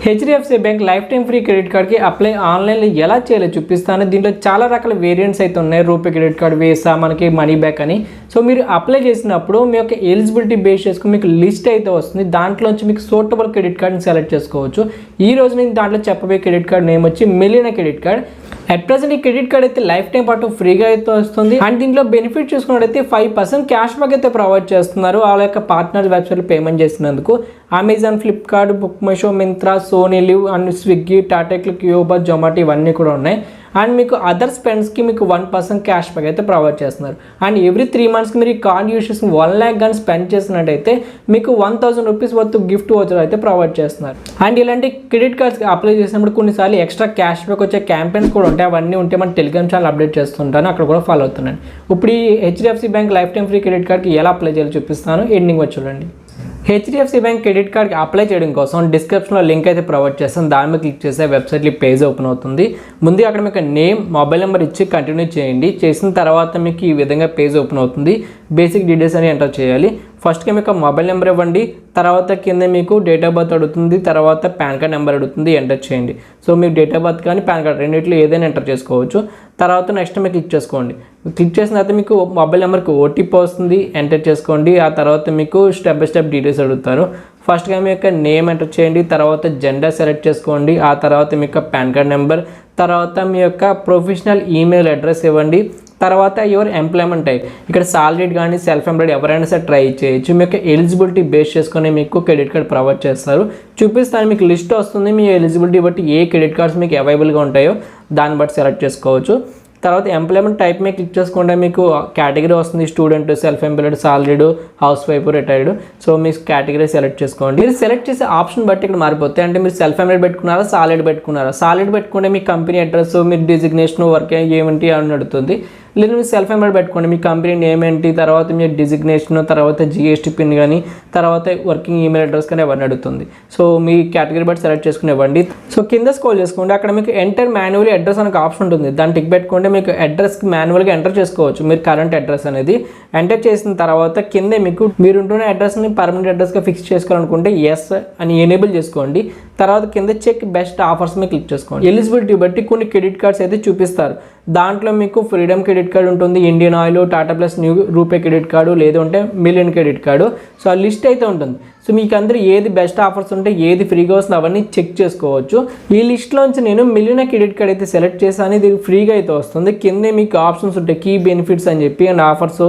HDFC bank life time free credit కార్డ్కి apply ఆన్లైన్లో ఎలా చేయాలో చూపిస్తాను. దీంట్లో చాలా రకాల వేరియంట్స్ అయితే ఉన్నాయి. రూపే క్రెడిట్ కార్డ్, వీసా, మనకి మనీ బ్యాక్ అని. సో మీరు అప్లై చేసినప్పుడు మీ యొక్క ఎలిజిబిలిటీ బేస్ చేసుకుని మీకు లిస్ట్ అయితే వస్తుంది. దాంట్లోంచి మీకు సూటబుల్ క్రెడిట్ కార్డ్ని సెలెక్ట్ చేసుకోవచ్చు. ఈ రోజు నేను దాంట్లో చెప్పబోయే క్రెడిట్ కార్డ్ నేమ్ వచ్చి millionaire credit card. At present ఈ క్రెడిట్ కార్డ్ అయితే లైఫ్ టైం పాటు ఫ్రీగా అయితే వస్తుంది. అండ్ దీంట్లో బెనిఫిట్ చూసుకున్నట్టయితే 5% క్యాష్ బ్యాక్ అయితే ప్రొవైడ్ చేస్తున్నారు. వాళ్ళ యొక్క పార్ట్నర్ వెబ్సైట్లో పేమెంట్ చేసినందుకు. Amazon, Flipkart, Book My Show, Myntra, Sony Liv and Swiggy, Tata Click, Uber, Zomato ఇవన్నీ కూడా ఉన్నాయి. అండ్ మీకు అదర్ స్పెండ్స్కి మీకు 1% క్యాష్ బ్యాక్ అయితే ప్రొవైడ్ చేస్తున్నారు. అండ్ ఎవ్రీ 3 మంత్స్కి మీరు ఈ కార్డ్ యూస్ చేసి 1 lakh కానీ స్పెండ్ చేసినట్టయితే మీకు 1000 రూపీస్ వర్త్ గిఫ్ట్ వోచర్ అయితే ప్రొవైడ్ చేస్తున్నారు. అండ్ ఇలాంటి క్రెడిట్ కార్డ్స్కి అప్లై చేసినప్పుడు కొన్నిసార్లు ఎక్స్ట్రా క్యాష్ బ్యాక్ వచ్చే క్యాంపెయిన్స్ కూడా ఉంటాయి. అవన్నీ ఉంటే మన టెలిగ్రామ్ ఛానల్ అప్డేట్ చేస్తుంటాను, అక్కడ కూడా ఫాలో అవుతున్నాను. ఇప్పుడు ఈ HDFC bank life time free credit కార్డ్కి ఎలా అప్లై చేయాలో చూపిస్తాను. ఎండింగ్ వచ్చి చూడండి. హెచ్డిఎఫ్సి బ్యాంక్ క్రెడిట్ కార్డ్కి అప్లై చేయడం కోసం డిస్క్రిప్షన్లో లింక్ అయితే ప్రొవైడ్ చేస్తాను. దాని మీద క్లిక్ చేస్తే వెబ్సైట్లో పేజ్ ఓపెన్ అవుతుంది. ముందు అక్కడ మీకు నేమ్, మొబైల్ నెంబర్ ఇచ్చి కంటిన్యూ చేయండి. చేసిన తర్వాత మీకు ఈ విధంగా పేజ్ ఓపెన్ అవుతుంది. బేసిక్ డీటెయిల్స్ అని ఎంటర్ చేయాలి. ఫస్ట్గా మీకు మొబైల్ నెంబర్ ఇవ్వండి. తర్వాత కింద మీకు డేట్ ఆఫ్ బర్త్ అడుగుతుంది. తర్వాత పాన్ కార్డ్ నెంబర్ అడుగుతుంది, ఎంటర్ చేయండి. సో మీకు డేట్ ఆఫ్ బర్త్ కానీ పాన్ కార్డ్ రెండింటిలో ఏదైనా ఎంటర్ చేసుకోవచ్చు. తర్వాత నెక్స్ట్ మీకు క్లిక్ చేసుకోండి. క్లిక్ చేసిన తర్వాత మీకు మొబైల్ నెంబర్కి ఓటీపీ వస్తుంది, ఎంటర్ చేసుకోండి. ఆ తర్వాత మీకు స్టెప్ బై స్టెప్ డీటెయిల్స్ అడుగుతారు. ఫస్ట్గా మీ యొక్క నేమ్ ఎంటర్ చేయండి. తర్వాత జెండర్ సెలెక్ట్ చేసుకోండి. ఆ తర్వాత మీ యొక్క పాన్ కార్డ్ నెంబర్, తర్వాత మీ యొక్క ప్రొఫెషనల్ ఈమెయిల్ అడ్రస్ ఇవ్వండి. తర్వాత యువర్ ఎంప్లాయ్మెంట్ టైప్, ఇక్కడ సాలరీడ్ కానీ సెల్ఫ్ ఎంప్లాయిడ్ ఎవరైనా సరే ట్రై చేయొచ్చు. మీ యొక్క ఎలిజిబిలిటీ బేస్ చేసుకొని మీకు క్రెడిట్ కార్డ్ ప్రొవైడ్ చేస్తారు. చూపిస్తాను, మీకు లిస్ట్ వస్తుంది. మీ ఎలిజిబిలిటీ బట్టి ఏ క్రెడిట్ కార్డ్స్ మీకు అవైలబుల్గా ఉంటాయో దాన్ని బట్టి సెలెక్ట్ చేసుకోవచ్చు. తర్వాత ఎంప్లాయ్మెంట్ టైప్ మీద క్లిక్ చేసుకుంటే మీకు కేటగిరీ వస్తుంది. Student, self employed, salaried, housewife, retired. So మీ కేటగిరీ సెలెక్ట్ చేసుకోండి. మీరు సెలెక్ట్ చేసే ఆప్షన్ బట్టి ఇక్కడ మారిపోతాయి. అంటే మీరు సెల్ఫ్ ఎంప్లాయిడ్ పెట్టుకున్నారా, సాలరీడ్ పెట్టుకున్నారా. సాలరీడ్ పెట్టుకుంటే మీ కంపెనీ అడ్రస్, మీ డిజిగ్నేషన్, వర్క్ ఏమిటి అని అడుగుతుంది. లేదు మీరు సెల్ఫ్ ఎంప్లాయిడ్ పెట్టుకోండి, మీ కంపెనీ నేమ్ ఏంటి, తర్వాత మీ డిజిగ్నేషన్, తర్వాత జిఎస్టీ పిన్ కానీ, తర్వాత వర్కింగ్ ఈమెయిల్ అడ్రస్ కానీ అవన్నీ అడుగుతుంది. సో మీ కేటగిరీ బట్టి సెలెక్ట్ చేసుకుని ఇవ్వండి. సో కింద స్క్రోల్ చేసుకోండి. అక్కడ మీకు ఎంటర్ మాన్యువల్లీ అడ్రస్ అనే ఆప్షన్ ఉంటుంది. దాన్ని టిక్ పెట్టుకుంటే మీకు అడ్రస్కి మాన్యువల్గా ఎంటర్ చేసుకోవచ్చు. మీరు కరెంట్ అడ్రస్ అనేది ఎంటర్ చేసిన తర్వాత కింద మీకు మీరుంటున్న అడ్రస్ని పర్మనెంట్ అడ్రస్గా ఫిక్స్ చేసుకోవాలనుకుంటే ఎస్ అని ఎనేబుల్ చేసుకోండి. తర్వాత కింద చెక్ బెస్ట్ ఆఫర్స్ మీద క్లిక్ చేసుకోండి. ఎలిజిబిలిటీ బట్టి కొన్ని క్రెడిట్ కార్డ్స్ అయితే చూపిస్తారు. దాంట్లో మీకు ఫ్రీడమ్ క్రెడిట్ కార్డు ఉంటుంది, Indian oil, Tata plus, new RuPay credit card, లేదంటే మిలియన్ క్రెడిట్ కార్డు. సో ఆ లిస్ట్ అయితే ఉంటుంది. సో మీకు అందరూ ఏది బెస్ట్ ఆఫర్స్ ఉంటే ఏది ఫ్రీగా వస్తుంది అవన్నీ చెక్ చేసుకోవచ్చు. ఈ లిస్ట్లోంచి నేను మిలియనర్ క్రెడిట్ కార్డ్ అయితే సెలెక్ట్ చేశాను. ఇది ఫ్రీగా అయితే వస్తుంది. కిందే మీకు ఆప్షన్స్ ఉంటాయి, కీ బెనిఫిట్స్ అని చెప్పి, అండ్ ఆఫర్స్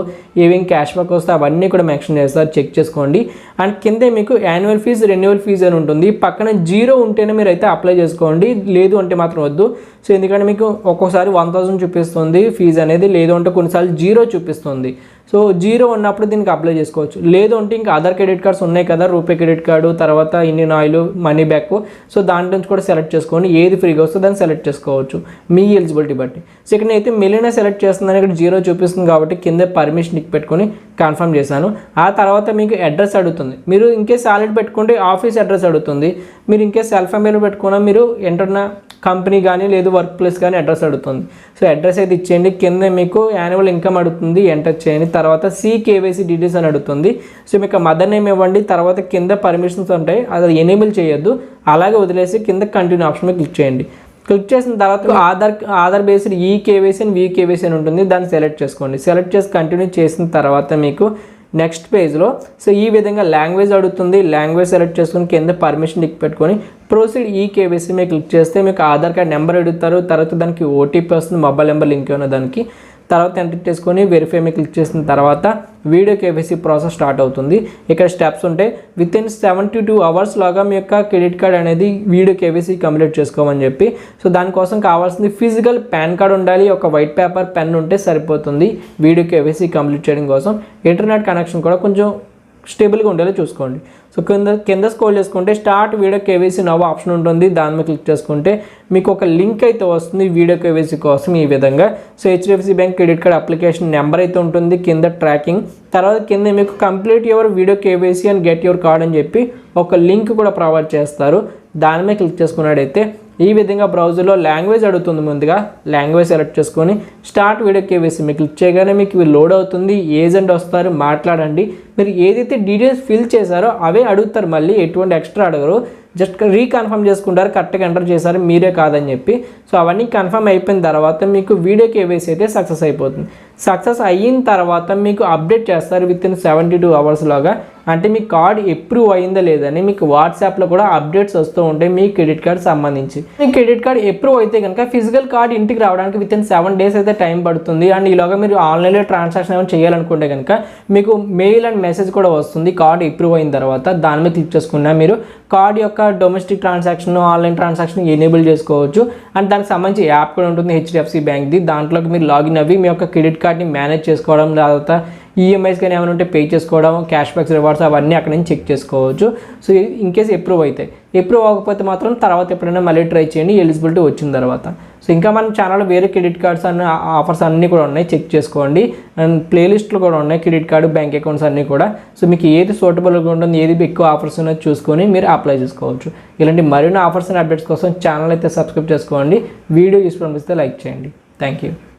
ఏమేమి క్యాష్ బ్యాక్ వస్తే అవన్నీ కూడా మెన్షన్ చేస్తారు, చెక్ చేసుకోండి. అండ్ కిందే మీకు యాన్యువల్ ఫీజు, రెన్యువల్ ఫీజు అని ఉంటుంది. పక్కన 0 ఉంటేనే మీరు అయితే అప్లై చేసుకోండి, లేదు అంటే మాత్రం వద్దు. సో ఎందుకంటే మీకు ఒక్కోసారి 1000 చూపిస్తుంది ఫీజు అనేది, లేదు అంటే కొన్నిసార్లు 0 చూపిస్తుంది. సో 0 ఉన్నప్పుడు దీనికి అప్లై చేసుకోవచ్చు. లేదు అంటే ఇంకా అదర్ క్రెడిట్ కార్డ్స్ ఉన్నాయి కదా, రూపే క్రెడిట్ కార్డు, తర్వాత Indian oil, money back. So దాంట్లో నుంచి కూడా సెలెక్ట్ చేసుకోండి. ఏది ఫ్రీగా వస్తుందో దాన్ని సెలెక్ట్ చేసుకోవచ్చు మీ ఎలిజిబిలిటీ బట్టి. సో ఇక్కడ అయితే మిలియనర్ సెలెక్ట్ చేస్తున్నాను. ఇక్కడ 0 చూపిస్తుంది కాబట్టి కింద పర్మిషన్ పెట్టుకొని కన్ఫర్మ్ చేశాను. ఆ తర్వాత మీకు అడ్రస్ అడుగుతుంది. మీరు ఇంకే సాలరీ పెట్టుకుంటే ఆఫీస్ అడ్రస్ అడుగుతుంది. మీరు ఇంకే సెల్ఫ్ ఎంప్లాయిడ్ పెట్టుకున్నా మీరు ఎంటున్న కంపెనీ కానీ లేదు వర్క్ ప్లేస్ కానీ అడ్రస్ అడుగుతుంది. సో అడ్రస్ అయితే ఇచ్చేయండి. కింద మీకు యాన్యువల్ ఇన్కమ్ అడుగుతుంది, ఎంటర్ చేయండి. తర్వాత కేవైసీ డీటెయిల్స్ అని అడుగుతుంది. సో మీకు మదర్ నేమ్ ఇవ్వండి. తర్వాత కింద పర్మిషన్స్ ఉంటాయి, అది ఎనేబుల్ చేయొద్దు, అలాగే వదిలేసి కింద కంటిన్యూ ఆప్షన్ మీద క్లిక్ చేయండి. క్లిక్ చేసిన తర్వాత Aadhaar based KYC and KYC అని ఉంటుంది. దాన్ని సెలెక్ట్ చేసుకోండి. సెలెక్ట్ చేసి కంటిన్యూ చేసిన తర్వాత మీకు నెక్స్ట్ పేజ్లో సో ఈ విధంగా లాంగ్వేజ్ అడుగుతుంది. లాంగ్వేజ్ సెలెక్ట్ చేసుకుని కింద పర్మిషన్ టిక్ పెట్టుకొని ప్రొసీడ్ కేవైసీ మీద క్లిక్ చేస్తే మీకు ఆధార్ కార్డ్ నెంబర్ అడుగుతారు. తర్వాత దానికి ఓటీపీ వస్తుంది, మొబైల్ నెంబర్ లింక్ ఉన్న దానికి. తర్వాత ఎంటర్ చేసుకొని వెరిఫై మీద క్లిక్ చేసిన తర్వాత వీడియో కేవైసీ ప్రాసెస్ స్టార్ట్ అవుతుంది. ఇక్కడ స్టెప్స్ ఉంటాయి. వితిన్ 72 hours లాగా మీ యొక్క క్రెడిట్ కార్డ్ అనేది వీడియో కేవైసీ కంప్లీట్ చేసుకోమని చెప్పి. సో దానికోసం కావాల్సింది ఫిజికల్ పాన్ కార్డ్ ఉండాలి, ఒక వైట్ పేపర్ పెన్ ఉంటే సరిపోతుంది వీడియో కేవైసీ కంప్లీట్ చేయడం కోసం. ఇంటర్నెట్ కనెక్షన్ కూడా కొంచెం స్టేబుల్గా ఉండేలా చూసుకోండి. సో కింద స్క్రోల్ చేసుకుంటే start video KYC now option ఉంటుంది. దాని మీద క్లిక్ చేసుకుంటే మీకు ఒక లింక్ అయితే వస్తుంది వీడియో కేవైసీ కోసం ఈ విధంగా. So HDFC bank credit card application number అయితే ఉంటుంది, కింద ట్రాకింగ్. తర్వాత కింద మీకు complete your video KYC and get your card అని చెప్పి ఒక లింక్ కూడా ప్రొవైడ్ చేస్తారు. దాని మీద క్లిక్ చేసుకున్నట్టయితే ఈ విధంగా బ్రౌజర్లో లాంగ్వేజ్ అడుగుతుంది. ముందుగా లాంగ్వేజ్ సెలెక్ట్ చేసుకొని స్టార్ట్ వీడియో కేవైసీ మీకు క్లిక్ చేయగానే మీకు లోడ్ అవుతుంది. ఏజెంట్ వస్తారు, మాట్లాడండి. మీరు ఏదైతే డీటెయిల్స్ ఫిల్ చేశారో అవే అడుగుతారు, మళ్ళీ ఎటువంటి ఎక్స్ట్రా అడగరు. జస్ట్ రీకన్ఫర్మ్ చేసుకుంటారు కరెక్ట్గా ఎంటర్ చేశారు మీరే కాదని చెప్పి. సో అవన్నీ కన్ఫర్మ్ అయిపోయిన తర్వాత మీకు వీడియో కేవైసీ అయితే సక్సెస్ అయిపోతుంది. సక్సెస్ అయిన తర్వాత మీకు అప్డేట్ చేస్తారు వితిన్ 72 hours లాగా. అంటే మీ కార్డ్ అప్రూవ్ అయిందా లేదని మీకు వాట్సాప్లో కూడా అప్డేట్స్ వస్తూ ఉంటాయి మీ క్రెడిట్ కార్డ్ సంబంధించి. మీ క్రెడిట్ కార్డ్ అప్రూవ్ అయితే కనుక ఫిజికల్ కార్డ్ ఇంటికి రావడానికి వితిన్ 7 days అయితే టైం పడుతుంది. అండ్ ఈలోగా మీరు ఆన్లైన్లో ట్రాన్సాక్షన్ ఏమైనా చేయాలనుకుంటే కనుక మీకు మెయిల్ అండ్ మెసేజ్ కూడా వస్తుంది కార్డ్ అప్రూవ్ అయిన తర్వాత. దాని మీద క్లిక్ చేసుకున్నా మీరు కార్డ్ యొక్క domestic transaction online transaction enable చేసుకోవచ్చు. అండ్ దానికి సంబంధించి యాప్ కూడా ఉంటుంది హెచ్డిఎఫ్సి బ్యాంక్ది. దాంట్లోకి మీరు లాగిన్ అవ్వి మీ యొక్క క్రెడిట్ కార్డ్ని మేనేజ్ చేసుకోవడం, లేదా ఈఎంఐస్ కానీ ఏమైనా ఉంటే పే చేసుకోవడం, క్యాష్ బ్యాక్స్ రివార్డ్స్ అవన్నీ అక్కడ నుంచి చెక్ చేసుకోవచ్చు. సో ఇన్ కేస్ అప్రూవ్ అయితే, అప్రూవ్ అవ్వకపోతే మాత్రం తర్వాత ఎప్పుడైనా మళ్ళీ ట్రై చేయండి ఎలిజిబిలిటీ వచ్చిన తర్వాత. సో ఇంకా మన ఛానల్లో వేరే క్రెడిట్ కార్డ్స్ అన్ని ఆఫర్స్ అన్నీ కూడా ఉన్నాయి, చెక్ చేసుకోండి. అండ్ ప్లేలిస్ట్లు కూడా ఉన్నాయి క్రెడిట్ కార్డు బ్యాంక్ అకౌంట్స్ అన్నీ కూడా. సో మీకు ఏది సూటబుల్గా ఉంటుంది, ఏది ఎక్కువ ఆఫర్స్ ఉన్నది చూసుకొని మీరు అప్లై చేసుకోవచ్చు. ఇలాంటి మరిన్ని ఆఫర్స్ అండ్ అప్డేట్స్ కోసం ఛానల్ అయితే సబ్స్క్రైబ్ చేసుకోండి. వీడియో యూస్ఫుల్ అనిపిస్తే లైక్ చేయండి. Thank you.